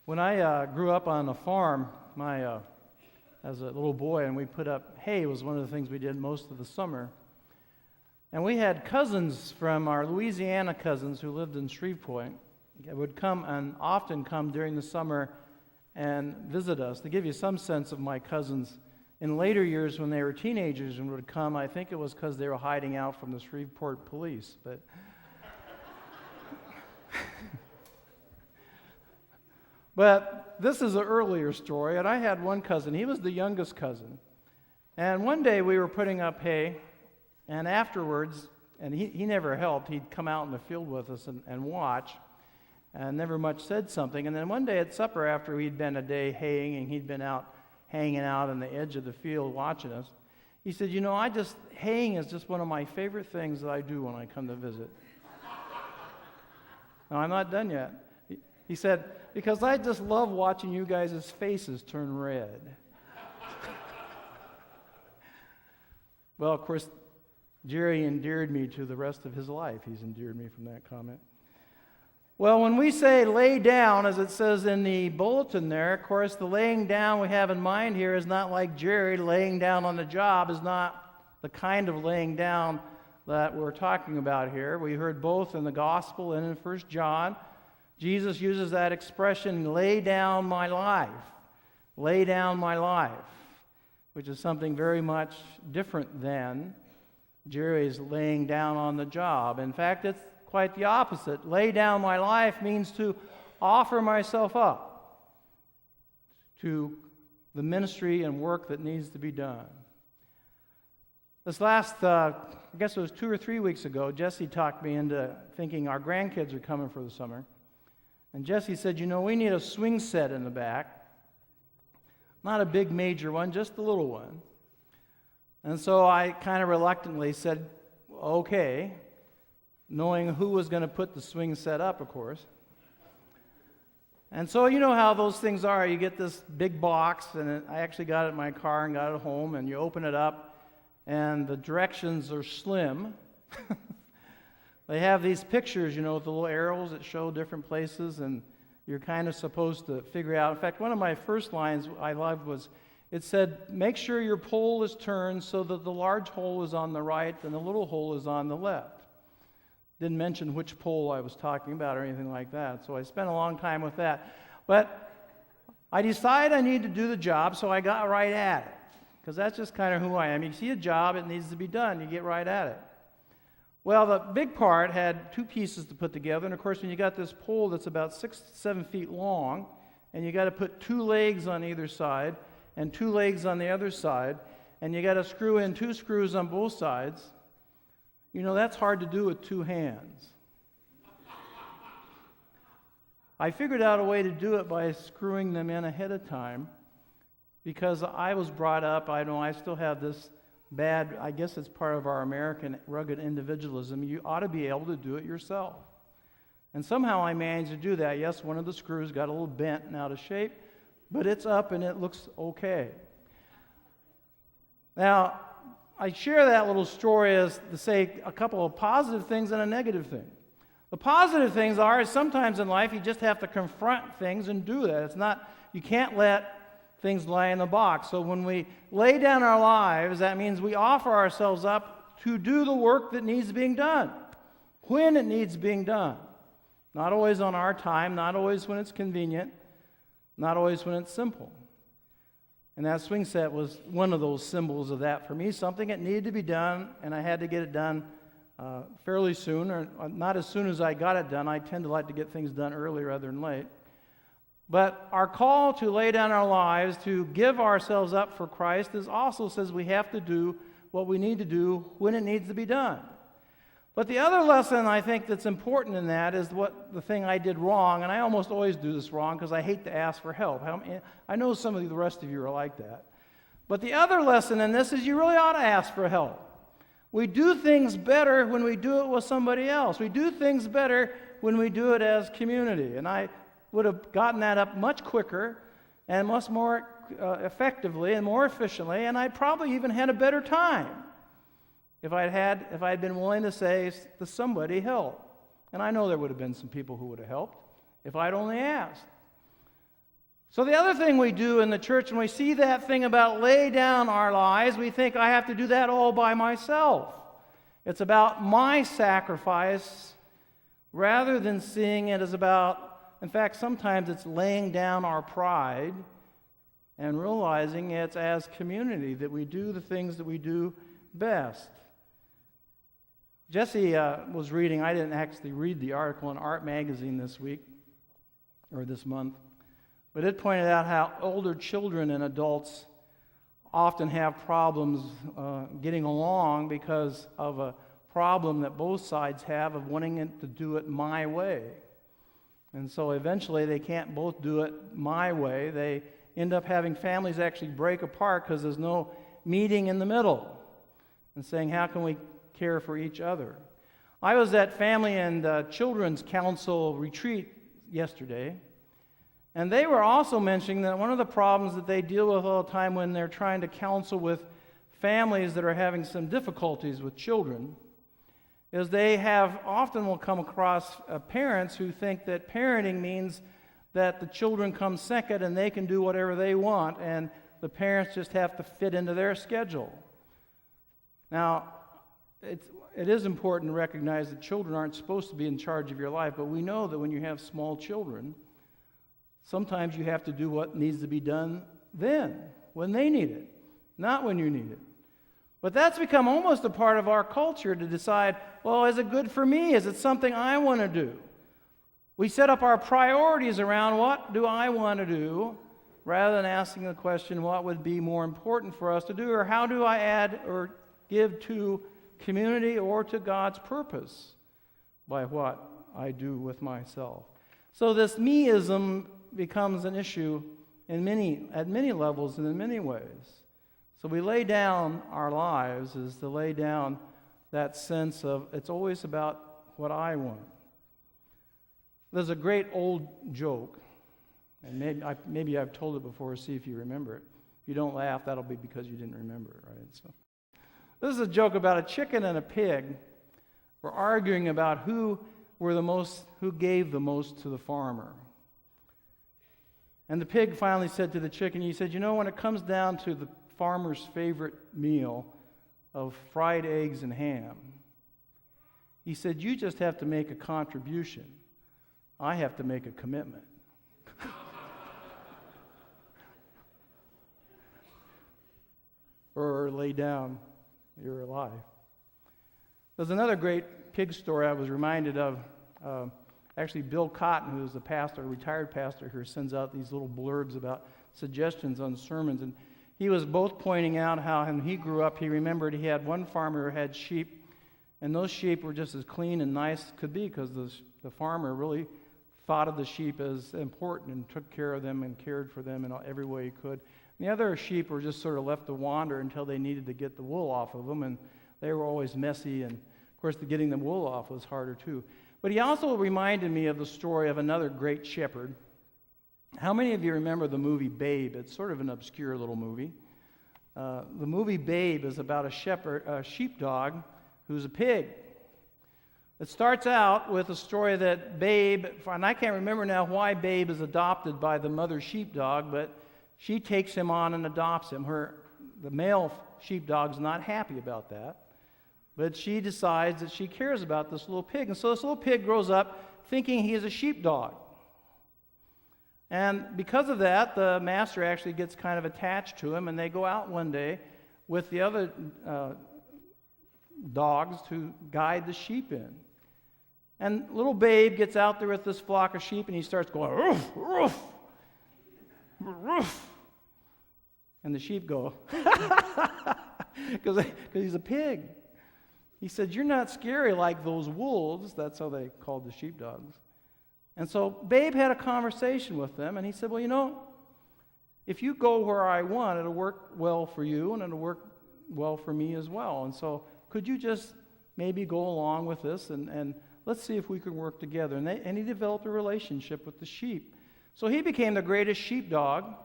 When I grew up on a farm, as a little boy, and we put up hay was one of the things we did most of the summer. And we had cousins from our Louisiana cousins who lived in Shreveport that would come and often come during the summer and visit us. To give you some sense of my cousins, in later years when they were teenagers and would come, I think it was because they were hiding out from the Shreveport police. But this is an earlier story, and I had one cousin. He was the youngest cousin. And one day we were putting up hay, and afterwards, and he never helped, he'd come out in the field with us and watch, and never much said something. And then one day at supper, after we'd been a day haying, and he'd been out hanging out on the edge of the field watching us, he said, haying is just one of my favorite things that I do when I come to visit. No, I'm not done yet. He said, because I just love watching you guys' faces turn red. Well, of course, Jerry endeared me to the rest of his life. He's endeared me from that comment. Well, when we say lay down, as it says in the bulletin there, of course, the laying down we have in mind here is not like Jerry laying down on the job, is not the kind of laying down that we're talking about here. We heard both in the gospel and in 1 John. Jesus uses that expression, lay down my life. Lay down my life, which is something very much different than Jerry's laying down on the job. In fact, it's quite the opposite. Lay down my life means to offer myself up to the ministry and work that needs to be done. This last, I guess it was 2 or 3 weeks ago, Jesse talked me into thinking our grandkids are coming for the summer. And Jesse said, we need a swing set in the back. Not a big major one, just a little one. And so I kind of reluctantly said, okay, knowing who was going to put the swing set up, of course. And so you know how those things are. You get this big box, and I actually got it in my car and got it home, and you open it up, and the directions are slim. They have these pictures, with the little arrows that show different places, and you're kind of supposed to figure out. In fact, one of my first lines I loved was, it said, make sure your pole is turned so that the large hole is on the right and the little hole is on the left. Didn't mention which pole I was talking about or anything like that, so I spent a long time with that. But I decided I needed to do the job, so I got right at it, because that's just kind of who I am. You see a job, it needs to be done, you get right at it. Well, the big part had 2 pieces to put together, and of course when you got this pole that's about 6 to 7 feet long, and you got to put 2 legs on either side, and 2 legs on the other side, and you got to screw in 2 screws on both sides, that's hard to do with 2 hands. I figured out a way to do it by screwing them in ahead of time, because I was brought up, I still have this bad, I guess it's part of our American rugged individualism. You ought to be able to do it yourself. And somehow I managed to do that. Yes, one of the screws got a little bent and out of shape, but it's up and it looks okay. Now, I share that little story as to say a couple of positive things and a negative thing. The positive things are sometimes in life you just have to confront things and do that. You can't let things lie in the box. So when we lay down our lives, that means we offer ourselves up to do the work that needs being done, when it needs being done. Not always on our time, not always when it's convenient, not always when it's simple. And that swing set was one of those symbols of that for me, something that needed to be done, and I had to get it done fairly soon, or not as soon as I got it done. I tend to like to get things done early rather than late. But our call to lay down our lives, to give ourselves up for Christ, also says we have to do what we need to do when it needs to be done. But the other lesson I think that's important in that is the thing I did wrong, and I almost always do this wrong because I hate to ask for help. I know some of the rest of you are like that. But the other lesson in this is you really ought to ask for help. We do things better when we do it with somebody else. We do things better when we do it as community. And I would have gotten that up much quicker and much more effectively and more efficiently, and I probably even had a better time if I'd been willing to say to somebody, help. And I know there would have been some people who would have helped if I'd only asked. So the other thing we do in the church, when we see that thing about lay down our lives, we think I have to do that all by myself. It's about my sacrifice rather than seeing it as about, in fact, sometimes it's laying down our pride and realizing it's as community that we do the things that we do best. Jesse was reading, I didn't actually read the article in Art Magazine this week, or this month, but it pointed out how older children and adults often have problems getting along because of a problem that both sides have of wanting it to do it my way. And so eventually they can't both do it my way. They end up having families actually break apart because there's no meeting in the middle and saying, how can we care for each other? I was at Family and Children's Council retreat yesterday, and they were also mentioning that one of the problems that they deal with all the time when they're trying to counsel with families that are having some difficulties with children is they often will come across parents who think that parenting means that the children come second and they can do whatever they want and the parents just have to fit into their schedule. Now, it is important to recognize that children aren't supposed to be in charge of your life, but we know that when you have small children, sometimes you have to do what needs to be done then, when they need it, not when you need it. But that's become almost a part of our culture to decide, well, is it good for me? Is it something I want to do? We set up our priorities around what do I want to do, rather than asking the question, what would be more important for us to do, or how do I add or give to community or to God's purpose by what I do with myself. So this meism becomes an issue at many levels and in many ways. So we lay down our lives is to lay down that sense of it's always about what I want. There's a great old joke, and maybe I've told it before, see if you remember it. If you don't laugh, that'll be because you didn't remember it, right? So this is a joke about a chicken and a pig were arguing about who gave the most to the farmer. And the pig finally said to the chicken, he said, when it comes down to the farmer's favorite meal of fried eggs and ham, he said, you just have to make a contribution. I have to make a commitment. Or lay down your life. There's another great pig story I was reminded of. Actually, Bill Cotton, who is a retired pastor here, sends out these little blurbs about suggestions on sermons. And he was both pointing out how when he grew up, he remembered he had one farmer who had sheep, and those sheep were just as clean and nice as could be because the farmer really thought of the sheep as important and took care of them and cared for them in every way he could. And the other sheep were just sort of left to wander until they needed to get the wool off of them, and they were always messy, and of course getting the wool off was harder too. But he also reminded me of the story of another great shepherd. How many of you remember the movie Babe? It's sort of an obscure little movie. The movie Babe is about a sheepdog who's a pig. It starts out with a story that Babe, and I can't remember now why Babe is adopted by the mother sheepdog, but she takes him on and adopts him. The male sheepdog's not happy about that. But she decides that she cares about this little pig. And so this little pig grows up thinking he is a sheepdog. And because of that, the master actually gets kind of attached to him, and they go out one day with the other dogs to guide the sheep in. And little Babe gets out there with this flock of sheep, and he starts going, roof, roof, roof. And the sheep go, because he's a pig. He said, you're not scary like those wolves. That's how they called the sheepdogs. And so Babe had a conversation with them, and he said, well, if you go where I want, it'll work well for you, and it'll work well for me as well. And so could you just maybe go along with this, and let's see if we can work together. And he developed a relationship with the sheep. So he became the greatest sheepdog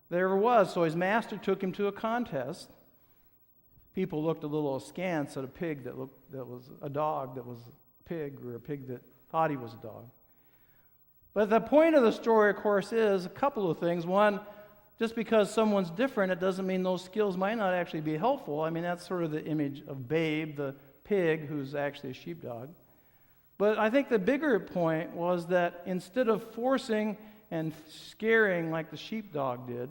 there ever was. So his master took him to a contest. People looked a little askance at a pig that was a dog that was a pig, or a pig that thought he was a dog. But the point of the story, of course, is a couple of things. One, just because someone's different, it doesn't mean those skills might not actually be helpful. I mean, that's sort of the image of Babe, the pig, who's actually a sheepdog. But I think the bigger point was that instead of forcing and scaring like the sheepdog did,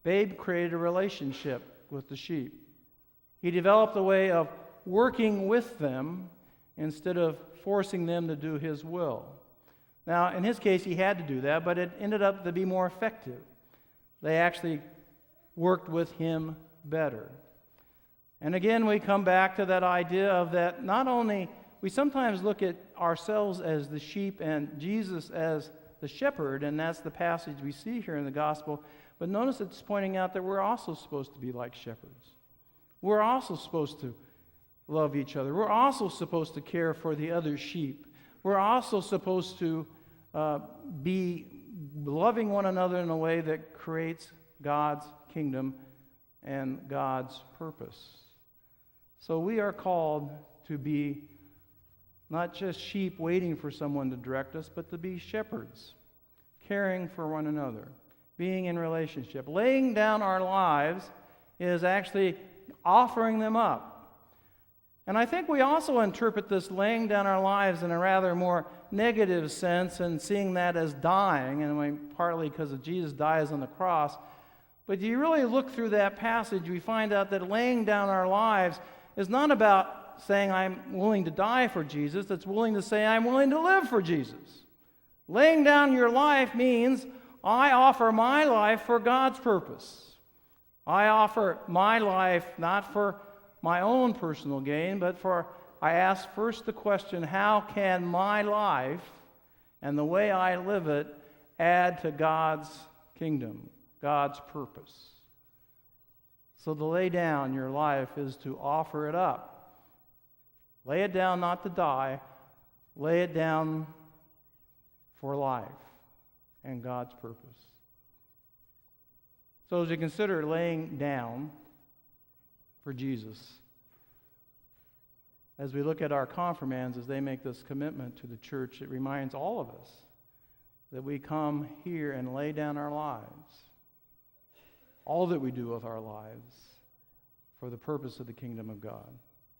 Babe created a relationship with the sheep. He developed a way of working with them instead of forcing them to do his will. Now, in his case, he had to do that, but it ended up to be more effective. They actually worked with him better. And again, we come back to that idea of that not only, we sometimes look at ourselves as the sheep and Jesus as the shepherd, and that's the passage we see here in the gospel, but notice it's pointing out that we're also supposed to be like shepherds. We're also supposed to love each other. We're also supposed to care for the other sheep. We're also supposed to be loving one another in a way that creates God's kingdom and God's purpose. So we are called to be not just sheep waiting for someone to direct us, but to be shepherds, caring for one another, being in relationship. Laying down our lives is actually offering them up. And I think we also interpret this laying down our lives in a rather more negative sense and seeing that as dying, and partly because of Jesus dies on the cross. But you really look through that passage, we find out that laying down our lives is not about saying I'm willing to die for Jesus. It's willing to say I'm willing to live for Jesus. Laying down your life means I offer my life for God's purpose. I offer my life not for my own personal gain, but I ask first the question, how can my life and the way I live it add to God's kingdom, God's purpose? So to lay down your life is to offer it up. Lay it down not to die, lay it down for life and God's purpose. So as you consider laying down for Jesus, as we look at our confirmands, as they make this commitment to the church, it reminds all of us that we come here and lay down our lives, all that we do with our lives, for the purpose of the kingdom of God.